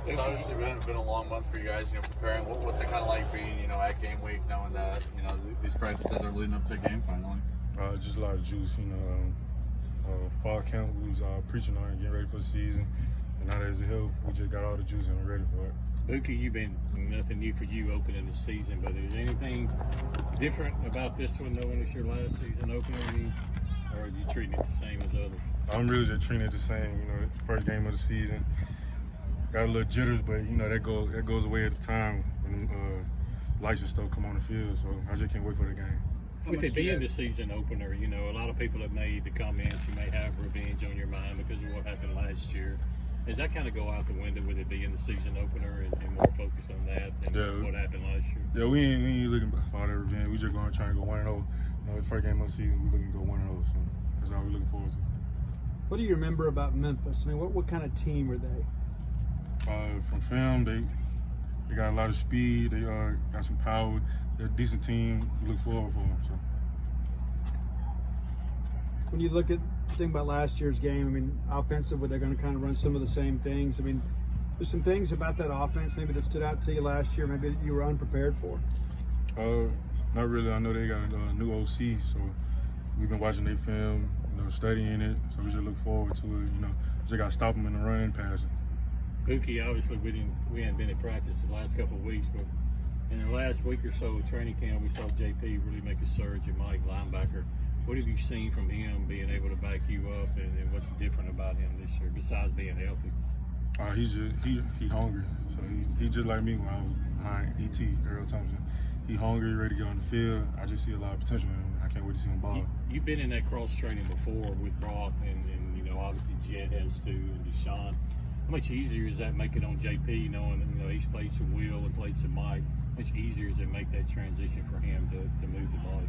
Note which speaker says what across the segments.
Speaker 1: It's obviously been a long month for you guys, preparing. What's it kind of like being, at game week, knowing that, these practices are leading up to a game finally?
Speaker 2: Just a lot of juice, fall camp, we was preaching on it, getting ready for the season. And now that it's a hill, we just got all the juice and we're ready for it.
Speaker 3: Buki, you've been nothing new for you opening the season, but is anything different about this one, knowing it's your last season opening, or are you treating it the same as others?
Speaker 2: I'm really just treating it the same, first game of the season. Got a little jitters, but that goes away at the time when lights and stuff come on the field. So I just can't wait for the game.
Speaker 3: With it being the season opener, a lot of people have made the comments you may have revenge on your mind because of what happened last year. Does that kind of go out the window with it being the season opener and more focused on that than what happened last year?
Speaker 2: Yeah, we ain't looking for all that revenge. We just going to try and go 1-0. First game of the season, we're looking to go 1-0. So that's all we're looking forward to.
Speaker 4: What do you remember about Memphis? I mean, what kind of team were they?
Speaker 2: From film, they got a lot of speed. They got some power. They're a decent team. We look forward for them. So.
Speaker 4: When you look at the thing about last year's game, I mean, offensively, they're going to kind of run some of the same things. I mean, there's some things about that offense maybe that stood out to you last year, maybe that you were unprepared for.
Speaker 2: Not really. I know they got a new OC, so we've been watching their film, studying it. So we just look forward to it. Just got to stop them in the run and passing.
Speaker 3: Buki, obviously we hadn't been in practice the last couple of weeks, but in the last week or so of training camp, we saw JP really make a surge at Mike linebacker. What have you seen from him being able to back you up, and what's different about him this year besides being healthy?
Speaker 2: He hungry. So he just like me when I was behind ET, Earl Thompson. He hungry, ready to get on the field. I just see a lot of potential in him. I can't wait to see him ball.
Speaker 3: You've been in that cross training before with Brock, and obviously Jet has too, and Deshaun. How much easier is that make it on JP, knowing that he's played some Will and played some Mike? How much easier is it make that transition for him to move the body?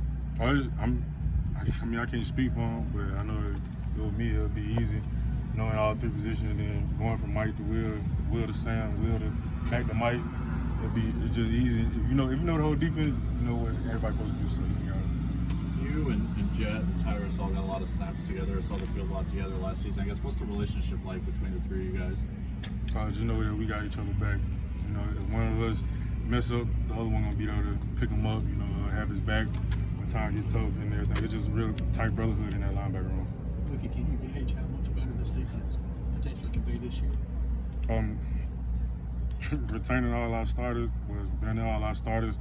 Speaker 2: I can't speak for him, but I know it'll be easy, knowing all three positions, and then going from Mike to Will to Sam, Will to back to Mike. It's just easy. If you know the whole defense, you know what everybody's supposed to do. So
Speaker 1: You and Jet and Tyrus all got a lot of snaps together. Saw the field a lot together last season. I guess what's the relationship like between the three of you guys?
Speaker 2: Just know that we got each other back. If one of us mess up, the other one gonna be there to pick him up. Have his back when times get tough and everything. It's just a real tight brotherhood in that linebacker room.
Speaker 5: Buki, can you gauge how much better this defense potentially could be this year?
Speaker 2: Retaining all our starters, banning all our starters.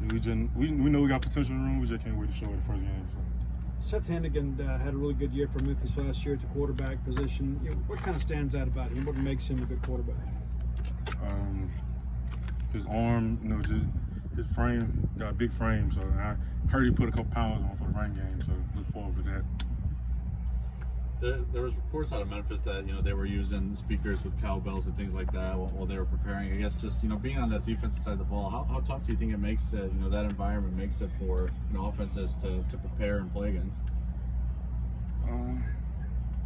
Speaker 2: We know we got potential in the room. We just can't wait to show it the first game. So.
Speaker 4: Seth Hennigan had a really good year for Memphis last year at the quarterback position. What kind of stands out about him? What makes him a good quarterback?
Speaker 2: His arm, just his frame, got a big frame. So I heard he put a couple pounds on for the run game. So look forward to that.
Speaker 1: There was reports out of Memphis that they were using speakers with cowbells and things like that while they were preparing. I guess just being on that defensive side of the ball, how tough do you think it makes it? That environment makes it for offenses to prepare and play against.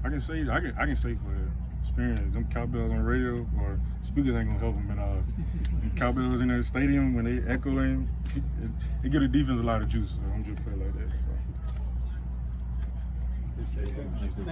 Speaker 2: I can say for experience, them cowbells on the radio or speakers ain't gonna help them at all. Cowbells in the stadium when they echoing, it give the defense a lot of juice. So I'm just put it like that. So.
Speaker 1: Thank you.